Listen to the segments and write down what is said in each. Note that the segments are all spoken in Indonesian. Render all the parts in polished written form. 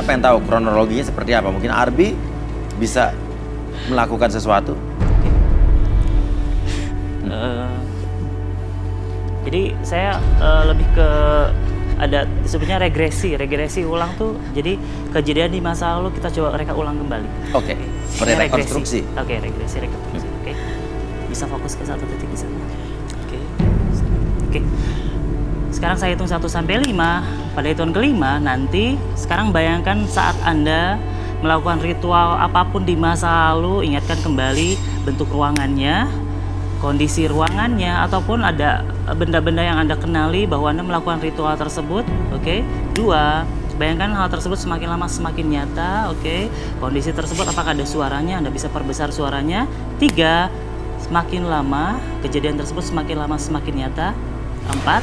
kita pengen tahu kronologinya seperti apa. Mungkin Arbi bisa melakukan sesuatu. Jadi saya lebih ke ada sebenarnya regresi ulang tuh. Jadi kejadian di masa lalu kita coba reka ulang kembali. Oke. Seperti rekonstruksi. Oke, regresi. Oke. Bisa fokus ke satu titik di sana. Oke. Sekarang saya hitung 1 sampai 5. Pada hitungan kelima nanti sekarang bayangkan saat Anda melakukan ritual apapun di masa lalu, ingatkan kembali bentuk ruangannya, kondisi ruangannya, ataupun ada benda-benda yang Anda kenali bahwa Anda melakukan ritual tersebut. Oke. 2, bayangkan hal tersebut semakin lama semakin nyata. Oke. Kondisi tersebut apakah ada suaranya, Anda bisa perbesar suaranya. 3, semakin lama kejadian tersebut semakin lama semakin nyata. 4,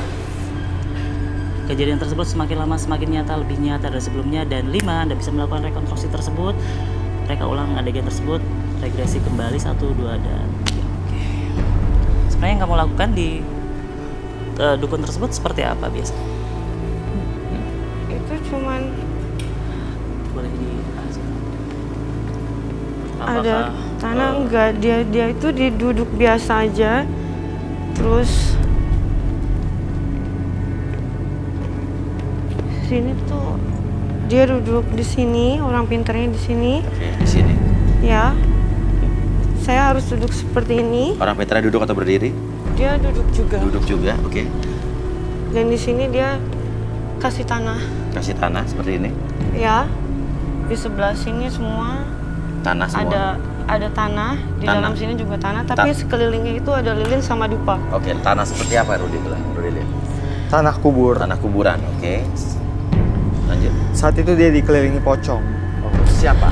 kejadian tersebut semakin lama semakin nyata, lebih nyata dari sebelumnya. Dan 5, Anda bisa melakukan rekonstruksi tersebut, reka ulang adegan tersebut, regresi kembali 1, 2, dan 3. Oke. Sebenarnya yang kamu lakukan di dukun tersebut seperti apa biasa? Itu cuman Boleh dikasih. ada tanah enggak, dia itu duduk biasa aja. Terus sini tuh dia duduk di sini, orang pintarnya di sini. Oke, di sini. Ya. Saya harus duduk seperti ini. Orang pintarnya duduk atau berdiri? Dia duduk juga. Duduk juga, oke. Dan di sini dia kasih tanah. Kasih tanah seperti ini. Ya. Di sebelah sini semua Tanah semua. ada tanah, di dalam sini juga tanah, tapi sekelilingnya itu ada lilin sama dupa. Oke, tanah seperti apa Rudi bilang? Rudi lihat. Tanah kubur. Tanah kuburan, oke. Lanjut. Saat itu dia dikelilingi pocong. Oh, siapa?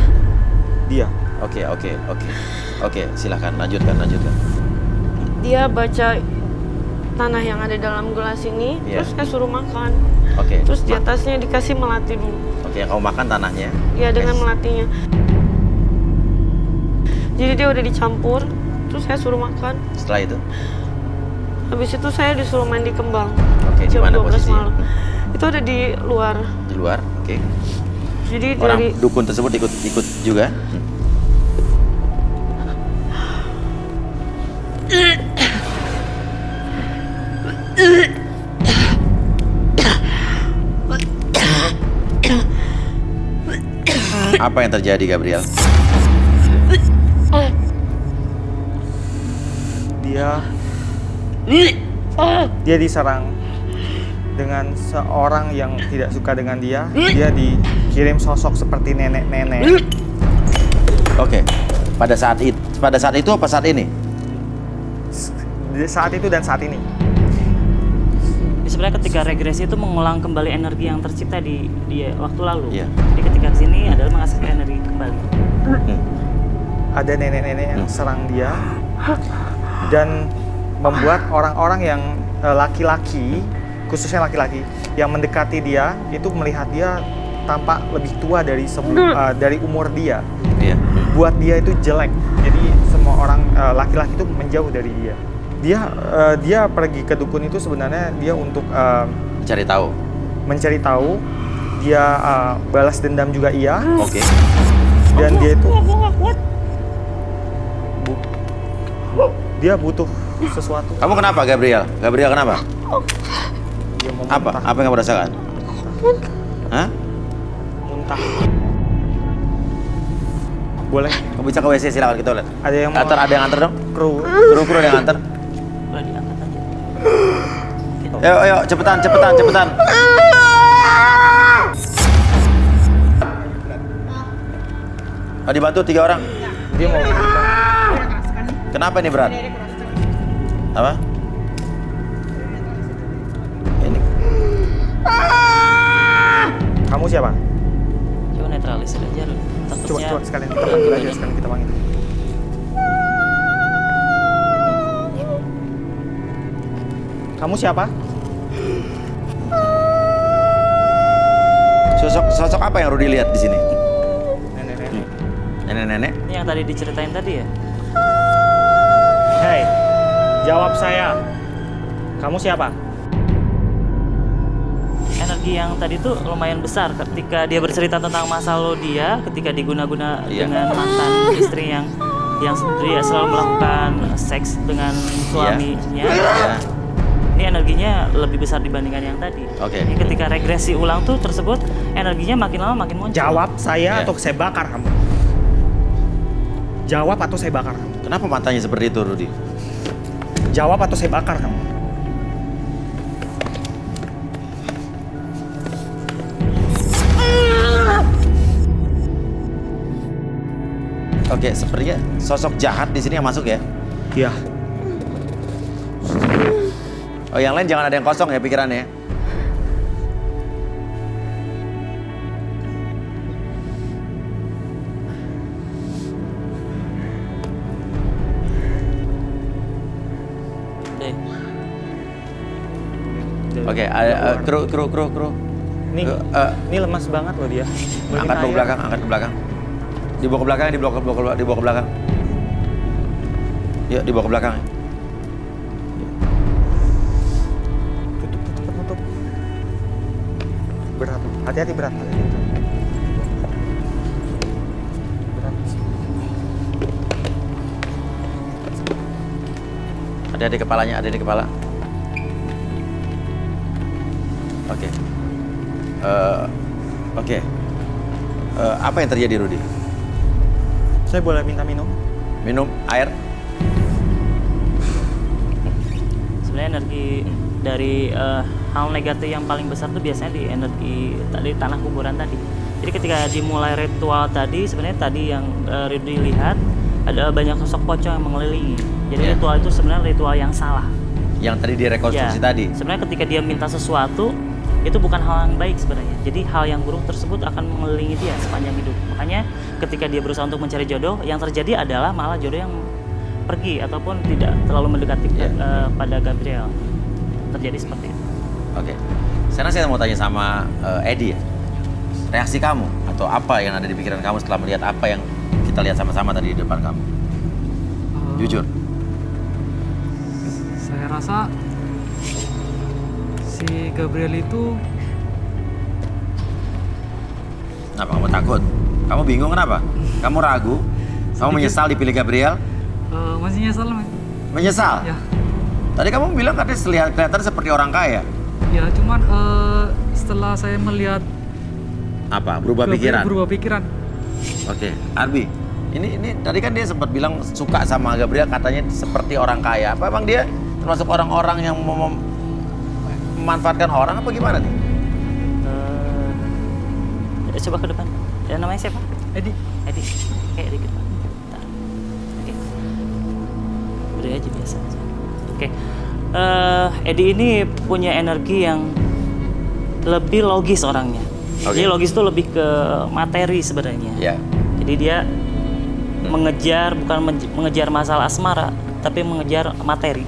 Dia. Oke, silahkan lanjutkan. Dia baca tanah yang ada dalam gelas ini, Iya. terus saya suruh makan. Oke. Terus di atasnya dikasih melati dulu. Oke, yang kamu makan tanahnya. Ya, dengan melatinya. Jadi dia udah dicampur, terus saya suruh makan. Setelah itu? Habis itu saya disuruh mandi kembang. Oke, di Jam mana 12 posisinya? malam. Itu ada di luar. Di luar, oke. Jadi Orang dari dukun tersebut ikut juga. Apa yang terjadi, Gabriel? Dia diserang dengan seorang yang tidak suka dengan dia. Dia dikirim sosok seperti nenek-nenek. Oke. Pada saat itu apa saat ini? Saat itu dan saat ini. Sebenarnya ketika regresi itu mengulang kembali energi yang tercipta di waktu lalu. Iya. Jadi ketika kesini adalah menghasilkan energi kembali. Ada nenek-nenek yang serang dia dan membuat orang-orang yang laki-laki, khususnya laki-laki yang mendekati dia itu melihat dia tampak lebih tua dari dari umur dia. Iya. Buat dia itu jelek. Jadi semua orang laki-laki itu menjauh dari dia. Dia pergi ke dukun itu sebenarnya dia untuk mencari tahu. Dia balas dendam juga iya. Oke. Dan dia itu dia butuh sesuatu. Kamu kenapa, Gabriel? Gabriel kenapa? Dia mau Apa? muntah. Apa yang kamu rasakan? Hah? Muntah. Boleh? Kamu bisa ke WC, silakan kita lihat. Ada yang mau Ada yang antar dong? kru. Kru ada yang antar. Boleh diangkat aja. Ayo, cepetan. Dibantu 3 orang. Dia mau Kenapa ini berat? Apa? Ini. Kamu siapa? Coba netralisir aja dulu. Takutnya Coba sekalian kita panggil aja, sekalian kita panggil. Kamu siapa? Sosok apa yang Rudi lihat di sini? Nenek-nenek. Nenek-nenek? ini yang tadi diceritain tadi ya. Hei, jawab saya. Kamu siapa? energi yang tadi tuh lumayan besar ketika dia bercerita tentang masa lalu dia ketika diguna-guna Iya. dengan mantan istri yang dia selalu melakukan seks dengan suaminya. Iya. Ini energinya lebih besar dibandingkan yang tadi. Oke. Jadi ketika regresi ulang tuh tersebut energinya makin lama makin muncul. Jawab saya Iya. atau saya bakar kamu. Jawab atau saya bakar kamu. Kenapa matanya seperti itu, Rudi? Jawab atau saya bakar kamu. Oke, sepertinya sosok jahat di sini yang masuk ya. Iya. Oh, yang lain jangan ada yang kosong ya pikirannya. Deh. Oke, kru. Nih, Eh, ini lemas banget loh dia. angkat ke belakang, angkat ke belakang. Dibawa ke belakang, dibawa ke belakang. Yuk, dibawa ke belakang. Tutup. Berat. Hati-hati berat. Berat. Ada di kepalanya, ada di kepala. Oke. Oke. Apa yang terjadi, Rudi? Saya boleh minta minum? Minum air? Sebenarnya energi dari hal negatif yang paling besar tuh biasanya di energi tadi tanah kuburan tadi. Jadi ketika dimulai ritual tadi sebenarnya tadi yang Rudy lihat ada banyak sosok pocong yang mengelilingi. Jadi Iya. ritual itu sebenarnya ritual yang salah. Yang tadi direkonstruksi Ya, tadi? sebenarnya ketika dia minta sesuatu itu bukan hal yang baik sebenarnya. Jadi hal yang buruk tersebut akan mengelilingi dia sepanjang hidup. Makanya ketika dia berusaha untuk mencari jodoh, yang terjadi adalah malah jodoh yang pergi ataupun tidak terlalu mendekati pada Gabriel. Terjadi seperti itu. Oke. Sekarang saya mau tanya sama Edi ya. Reaksi kamu atau apa yang ada di pikiran kamu setelah melihat apa yang kita lihat sama-sama tadi di depan kamu? Jujur. Saya rasa si Gabriel itu Kenapa kamu takut? Kamu bingung kenapa? Kamu ragu? Kamu menyesal dipilih Gabriel? masih nyesel, Mas. Menyesal? Ya, Tadi kamu bilang katanya kelihatan seperti orang kaya. ya cuman setelah saya melihat Apa? Berubah Gabriel pikiran? berubah pikiran. Oke. Arbi, ini tadi kan dia sempat bilang suka sama Gabriel katanya seperti orang kaya. Apa emang dia termasuk orang-orang yang memanfaatkan orang apa gimana nih? Coba ke depan. Namanya siapa? Edi, Edi. Oke, dikit Pak. Bentar. Oke. Beri aja biasa aja. Oke. Edi ini punya energi yang lebih logis orangnya. Oke. Jadi logis itu lebih ke materi sebenarnya. Ya. Jadi dia mengejar bukan mengejar masalah asmara, tapi mengejar materi.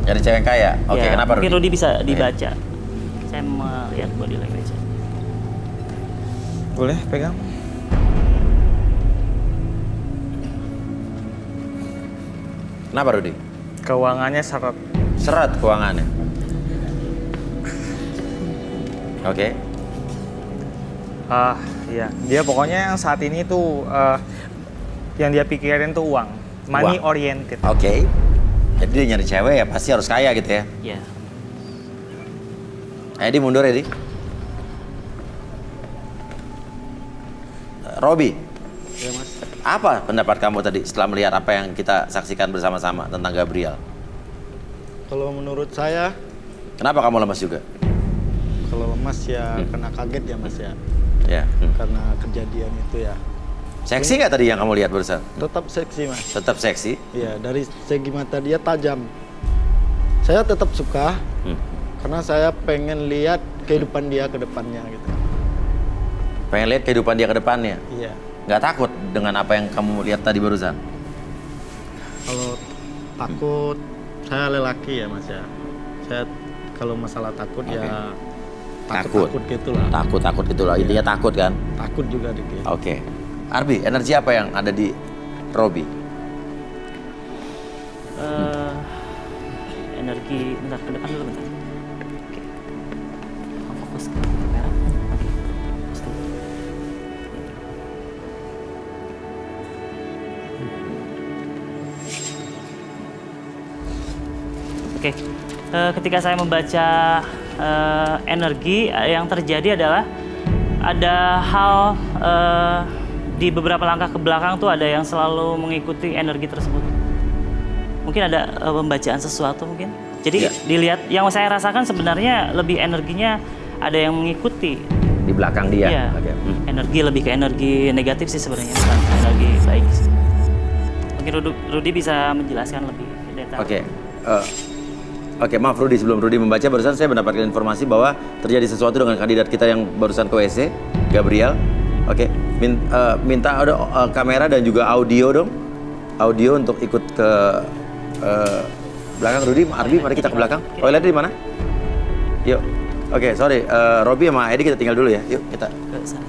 Jadi cewek kaya. Oke, Ya, kenapa mungkin Rudi? Rudy bisa dibaca. Saya melihat body language. Boleh pegang? Kenapa Rudi? Keuangannya seret. Seret keuangannya. Oke. Iya. Dia pokoknya yang saat ini tuh yang dia pikirin tuh uang. Money Uang. oriented. Oke. Jadi dia nyari cewek ya pasti harus kaya gitu ya. Ya. Edi mundur Edi. Robi. Ya mas, Apa pendapat kamu tadi setelah melihat apa yang kita saksikan bersama-sama tentang Gabriel? kalau menurut saya, Kenapa kamu lemas juga? kalau mas ya kena kaget ya mas ya, Ya. karena kejadian itu ya. Seksi nggak tadi yang kamu lihat barusan? Tetap seksi mas, Tetap seksi. ya dari segi mata dia tajam. Saya tetap suka, karena saya pengen lihat kehidupan dia ke depannya gitu. Pengen lihat kehidupan dia ke depannya. Iya, Nggak takut dengan apa yang kamu lihat tadi barusan? kalau takut, saya lelaki ya mas ya. Saya kalau masalah takut ya Takut. takut gitulah. Takut gitulah. Intinya takut kan? Takut juga dikit. Oke. Arbi, energi apa yang ada di Robi? Energi bentar ke depan dulu bentar. Oke. fokus ke kamera. Oke. Fokus dulu. Oke, ketika saya membaca energi, yang terjadi adalah ada hal di beberapa langkah ke belakang tuh ada yang selalu mengikuti energi tersebut. Mungkin ada pembacaan sesuatu mungkin. Jadi dilihat, yang saya rasakan sebenarnya lebih energinya ada yang mengikuti. Di belakang dia. Iya, Oke. energi lebih ke energi negatif sih sebenarnya, bukan energi baik sih. Mungkin Rudi bisa menjelaskan lebih detail. Oke. Oke, maaf Rudi, sebelum Rudi membaca, barusan saya mendapatkan informasi bahwa terjadi sesuatu dengan kandidat kita yang barusan ke WC, Gabriel. Oke, minta ada kamera dan juga audio dong. Audio untuk ikut ke belakang. Rudi, Arbi, mari kita ke belakang. Toilet di mana? Yuk. Oke, sorry. Robi sama Edi kita tinggal dulu ya. Yuk, kita. Ke sana.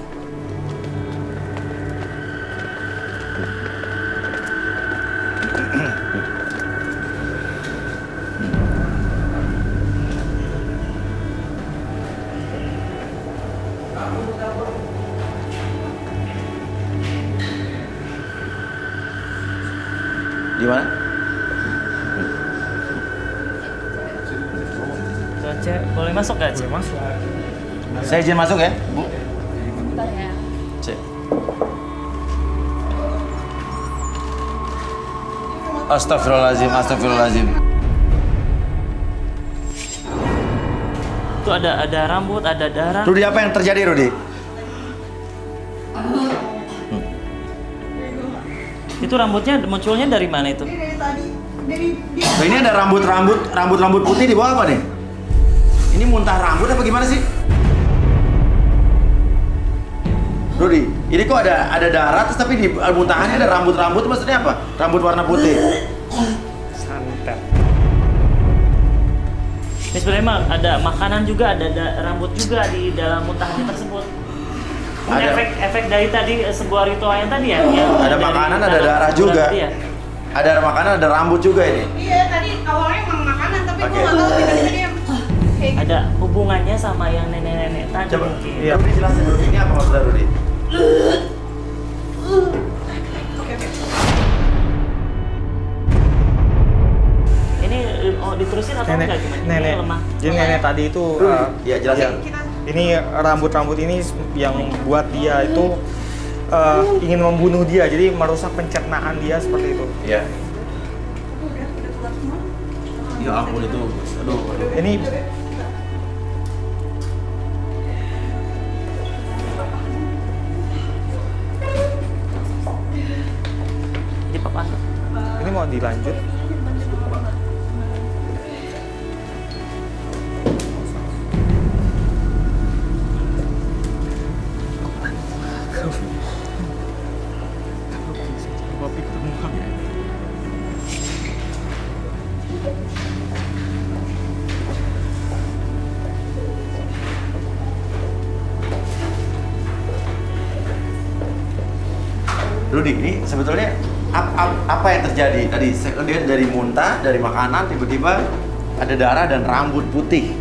Di mana? Coba boleh masuk gak? Boleh masuk. Saya izin masuk ya, Bu. Cek. Astagfirullahaladzim, astagfirullahaladzim. Itu ada rambut, ada darah. Rudi, apa yang terjadi, Rudi? Itu rambutnya munculnya dari mana itu? Nah, ini ada rambut putih di bawah apa nih? Ini muntah rambut apa gimana sih? Rudi, ini kok ada darah terus tapi di muntahannya ada rambut maksudnya apa? Rambut warna putih. Santet. Ini sebenarnya mah ada makanan juga, ada rambut juga di dalam muntahannya tersebut. Ada. Efek dari tadi sebuah ritual yang tadi ya? Yang Ada dari makanan, ada dalam darah bulan juga. tadi ya? Ada makanan, ada rambut juga ini. Iya, tadi awalnya emang makanan, tapi Oke. gue nggak tahu tiba-tiba dia kayak gitu. Ada hubungannya sama yang nenek-nenek tadi Coba, mungkin. iya. Rudi jelasin Rudi, ini apa maksudnya Rudi? Oke. Ini diterusin atau enggak gimana? Ini Nenek. lemah. Jadi nenek tadi itu Iya, jelasin. ini rambut-rambut ini yang buat dia itu ingin membunuh dia, jadi merusak pencernaan dia seperti itu. Iya. Udah keluar semua. Ya ampun itu. Aduh. Ini Jadi papa. ini mau dilanjut. Rudi, ini sebetulnya apa yang terjadi? Tadi saya lihat dari muntah, dari makanan, tiba-tiba ada darah dan rambut putih.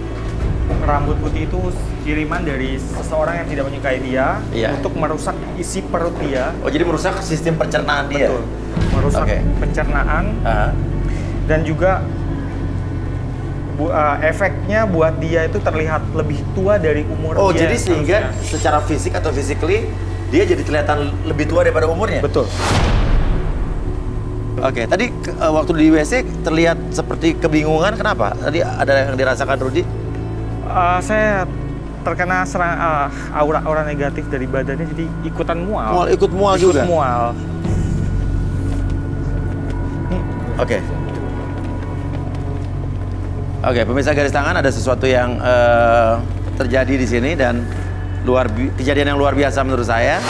Rambut putih itu kiriman dari seseorang yang tidak menyukai dia Iya. untuk merusak isi perut dia. Oh, jadi merusak sistem pencernaan dia? Betul. Merusak Oke. pencernaan Ah. dan juga efeknya buat dia itu terlihat lebih tua dari umur Oh, dia. jadi sehingga harusnya. secara fisik atau physically dia jadi kelihatan lebih tua daripada umurnya? Betul. Oke, tadi waktu di WC terlihat seperti kebingungan, kenapa? Tadi ada yang dirasakan Rudi? Saya terkena aura-aura negatif dari badannya, jadi ikutan mual. Ikut mual Ikut juga? mual. Oke. Oke, pemirsa garis tangan, ada sesuatu yang terjadi di sini dan kejadian yang luar biasa menurut saya.